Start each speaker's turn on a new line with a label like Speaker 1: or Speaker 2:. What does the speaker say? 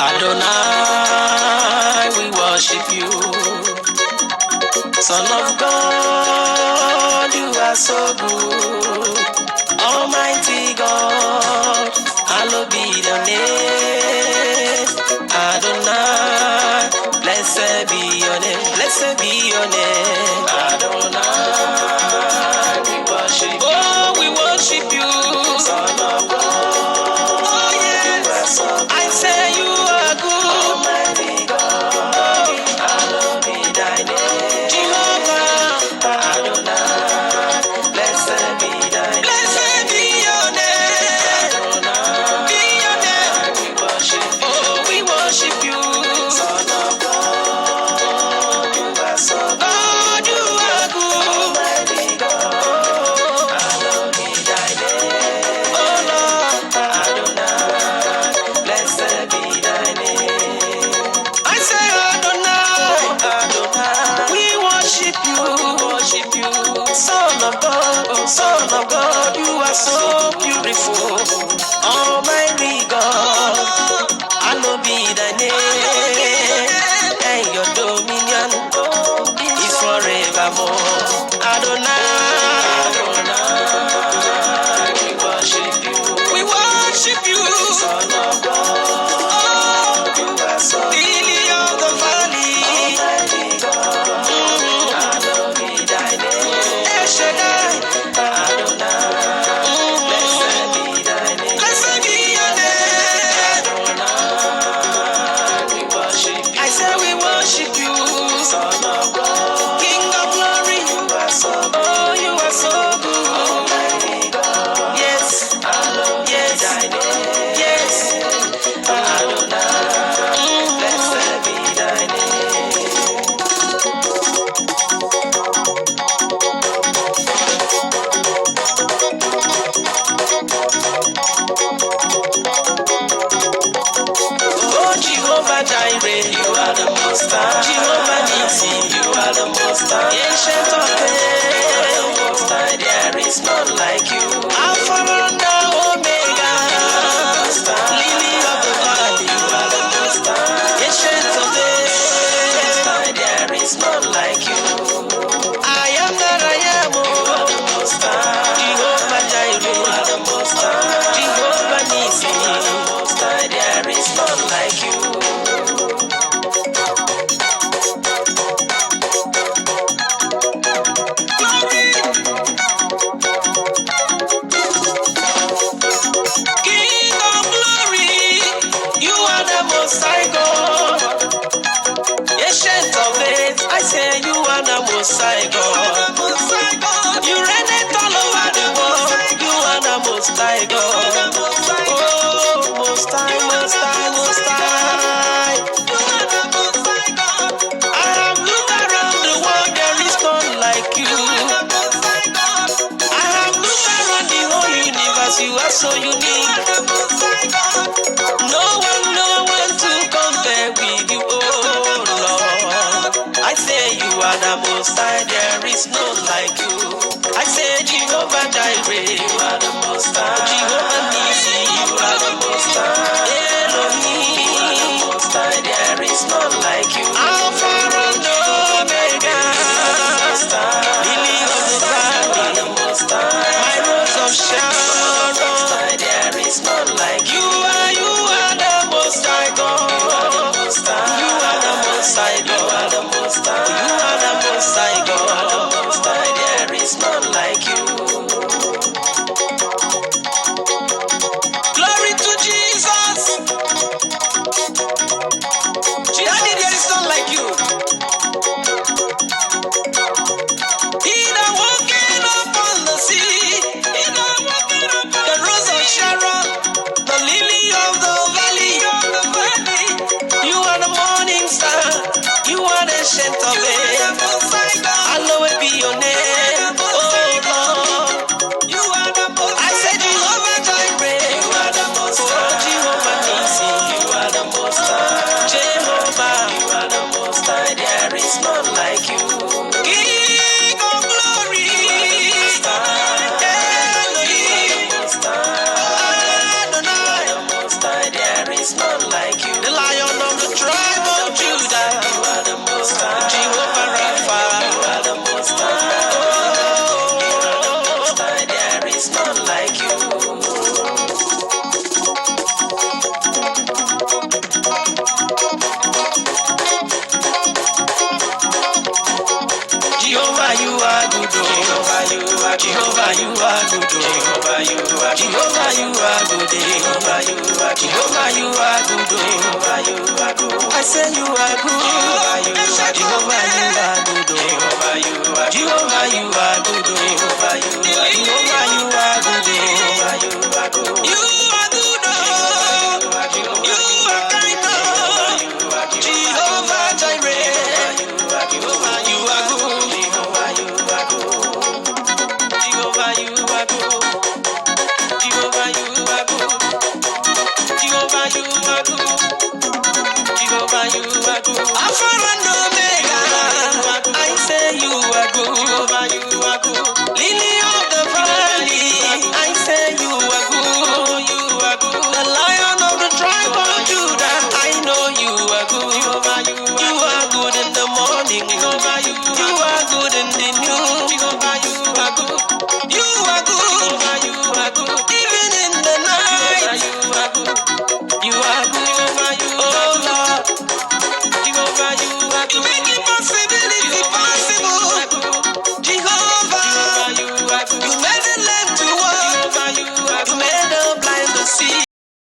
Speaker 1: Adonai, we worship you. Son of God, you are so good. Almighty God, hallowed be your name. Adonai, blessed be your name. Blessed be your name. Adonai, we worship you. Oh, we worship you. Son of God, oh yes, you are so good. I say you are good. Almighty God, hallowed be thy name. Jehovah, Adonai, blessed be thy name. Blessed be your name. Adonai, be your name. We worship you. Oh, we worship you. Son of God, you are so good. God, you are good. Almighty God, hallowed be thy name. Oh Lord, Adonai, blessed be thy name. I say Adonai, Adonai, we worship you, worship you. Son of God, you are so beautiful. Almighty God, hallowed be thy name, and your dominion is forevermore. Adonai, we worship you. We worship you. Son of God, you are so lily of the valley. Almighty God, hallowed be thy name. El Shaddai, Adonai, blessed be thy name. Blessed be your name. Adonai, we worship you. I say we worship you. Son of God, King of glory, you are so good. Oh, you are so good. Almighty God, yes, hallowed be thy name. Yes, Adonai, blessed be thy name. Oh, Jehovah Jireh, you are the most high. Jehovah Nissi, you are the most high. Ancient of days, you are the most high. There is none like you. Alpha and Omega, you are the most high. Lily of the valley, you are the most high. Ancient of days, there is none like you. I am that I am. You are the most high. Jehovah Jireh, you are the most high. Jehovah Nissi, you are the most high. There is none like you. Jehovah, you are good. Jehovah, you are good. I say you are good. Jehovah, you are good. Jehovah, you are good. Jehovah, you are good. Jehovah, you are good. Jehovah, you are good. Jehovah, you are good. You are good. You are kind. Jehovah Jireh. Jehovah, you are good. Jehovah, you are good. Jehovah, you are good. Jehovah, you are good. Jehovah, you are good. Jehovah, you are good. Alpha and Omega. I say you are good. Jehovah, you are good. Lily of the valley. I say you are good. You are good. The Lion of the tribe of Judah. I know you are good. Jehovah, you are good in the morning. Jehovah, you are good in the noon. Jehovah, you are good. You are good. Jehovah, you are good. Even in the night. Jehovah, you are good. You are good. Jehovah, you are good. Oh Lord. Jehovah, you are good.